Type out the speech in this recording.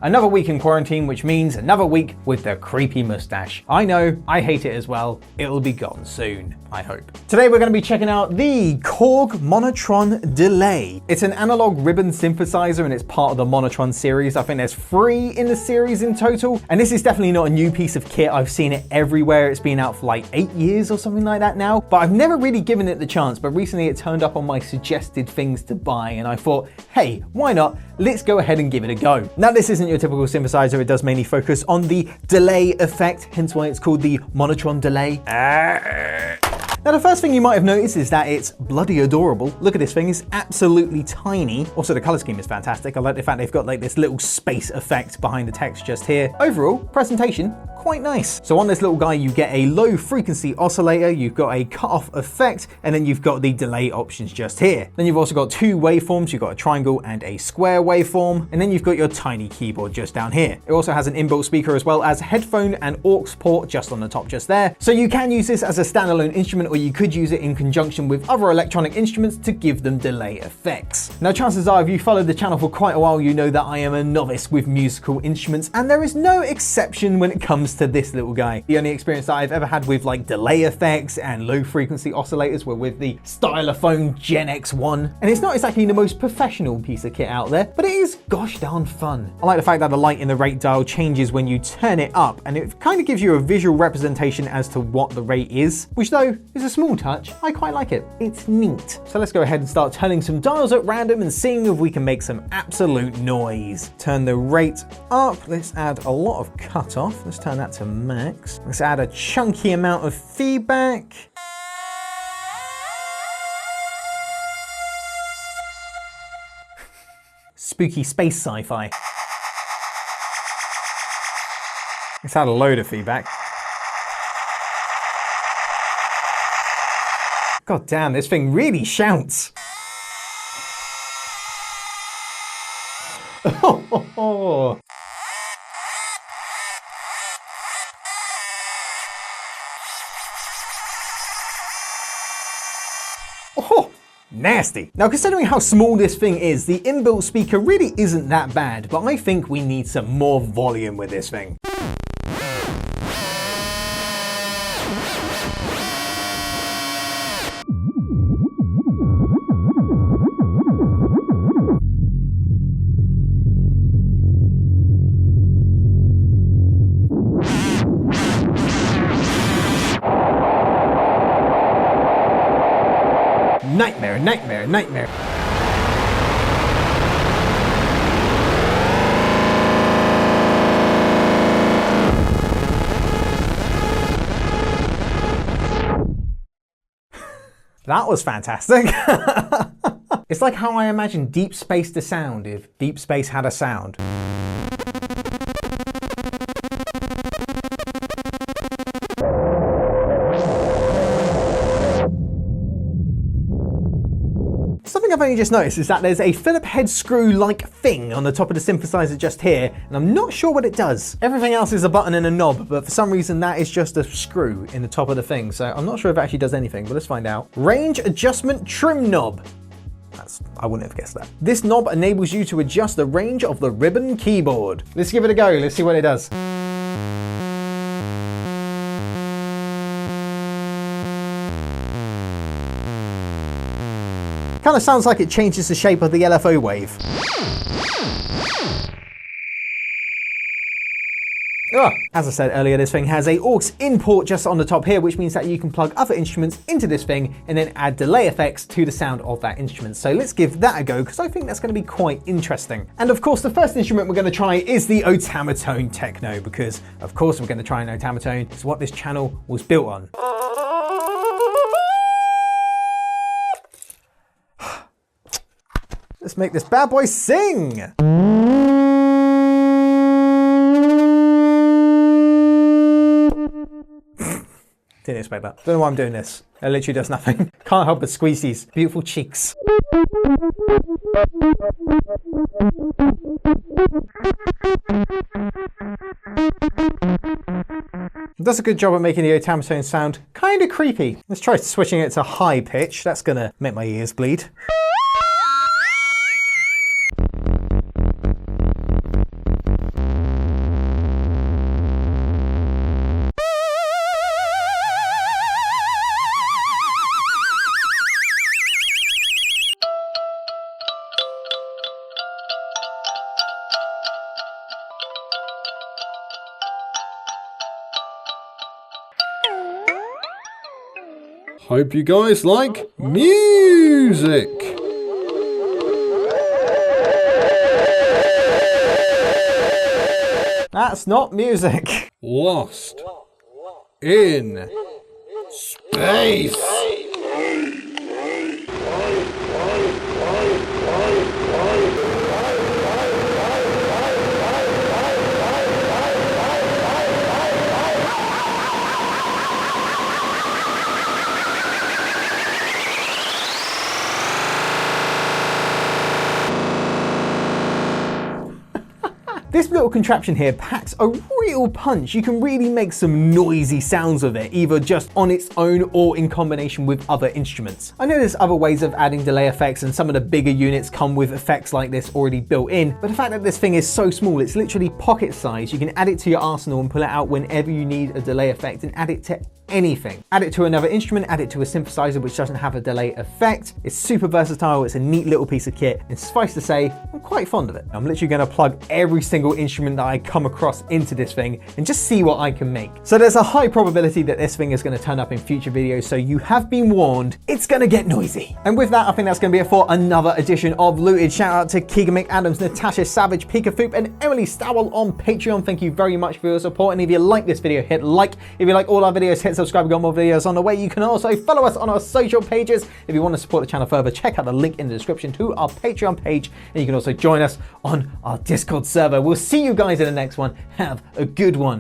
Another week in quarantine, which means another week with the creepy mustache. I know, I hate it as well. It'll be gone soon, I hope. Today we're going to be checking out the KORG Monotron Delay. It's an analog ribbon synthesizer and it's part of the Monotron series. I think there's 3 in the series in total. And this is definitely not a new piece of kit. I've seen it everywhere. It's been out for like 8 years or something like that now. But I've never really given it the chance. But recently it turned up on my suggested things to buy. And I thought, hey, why not? Let's go ahead and give it a go. Now this isn't your typical synthesizer. It does mainly focus on the delay effect. Hence why it's called the Monotron Delay. Now the first thing you might have noticed is that it's bloody adorable. Look at this thing, it's absolutely tiny. Also the color scheme is fantastic. I like the fact they've got like this little space effect behind the text just here. Overall, presentation, quite nice. So on this little guy, you get a low frequency oscillator, you've got a cutoff effect, and then you've got the delay options just here. Then you've also got 2 waveforms. You've got a triangle and a square waveform, and then you've got your tiny keyboard just down here. It also has an inbuilt speaker as well as headphone and aux port just on the top just there. So you can use this as a standalone instrument, or you could use it in conjunction with other electronic instruments to give them delay effects. Now chances are if you followed the channel for quite a while, you know that I am a novice with musical instruments, and there is no exception when it comes to this little guy. The only experience that I've ever had with like delay effects and low frequency oscillators were with the Stylophone Gen X1. And it's not exactly the most professional piece of kit out there, but it is gosh darn fun. I like the fact that the light in the rate dial changes when you turn it up, and it kind of gives you a visual representation as to what the rate is, which though is a small touch. I quite like it. It's neat. So let's go ahead and start turning some dials at random and seeing if we can make some absolute noise. Turn the rate up. Let's add a lot of cutoff. Let's turn that to max. Let's add a chunky amount of feedback. Spooky space sci-fi. Let's add a load of feedback. God damn, this thing really shouts. Oh. Oh, nasty. Now considering how small this thing is, the inbuilt speaker really isn't that bad, but I think we need some more volume with this thing. Nightmare, nightmare, nightmare. That was fantastic. It's like how I imagine deep space to sound if deep space had a sound. Something I've only just noticed is that there's a Philip head screw-like thing on the top of the synthesizer just here, and I'm not sure what it does. Everything else is a button and a knob, but for some reason that is just a screw in the top of the thing, so I'm not sure if it actually does anything, but let's find out. Range adjustment trim knob. I wouldn't have guessed that. This knob enables you to adjust the range of the ribbon keyboard. Let's give it a go, let's see what it does. Kind of sounds like it changes the shape of the LFO wave. As I said earlier, this thing has a aux in port just on the top here, which means that you can plug other instruments into this thing and then add delay effects to the sound of that instrument. So let's give that a go, because I think that's going to be quite interesting. And of course, the first instrument we're going to try is the Otamatone Techno, because of course we're going to try an Otamatone. It's what this channel was built on. Let's make this bad boy sing! Didn't expect that. Don't know why I'm doing this. It literally does nothing. Can't help but squeeze these beautiful cheeks. It does a good job at making the Otamatone sound kind of creepy. Let's try switching it to high pitch. That's gonna make my ears bleed. Hope you guys like music. That's not music. Lost in space. This little contraption here packs a real punch. You can really make some noisy sounds with it, either just on its own or in combination with other instruments. I know there's other ways of adding delay effects, and some of the bigger units come with effects like this already built in, but the fact that this thing is so small, it's literally pocket size, you can add it to your arsenal and pull it out whenever you need a delay effect and add it to anything. Add it to another instrument, add it to a synthesizer which doesn't have a delay effect. It's super versatile, it's a neat little piece of kit, and suffice to say, I'm quite fond of it. I'm literally gonna plug every single instrument that I come across into this thing and just see what I can make. So there's a high probability that this thing is gonna turn up in future videos, so you have been warned, it's gonna get noisy. And with that, I think that's gonna be it for another edition of Looted. Shout out to Keegan McAdams, Natasha Savage, Pika Foop, and Emily Stowell on Patreon. Thank you very much for your support, and if you like this video, hit like. If you like all our videos, hit subscribe. We've got more videos on the way. You can also follow us on our social pages. If you want to support the channel further, check out the link in the description to our Patreon page, and you can also join us on our Discord server. We'll see you guys in the next one. Have a good one.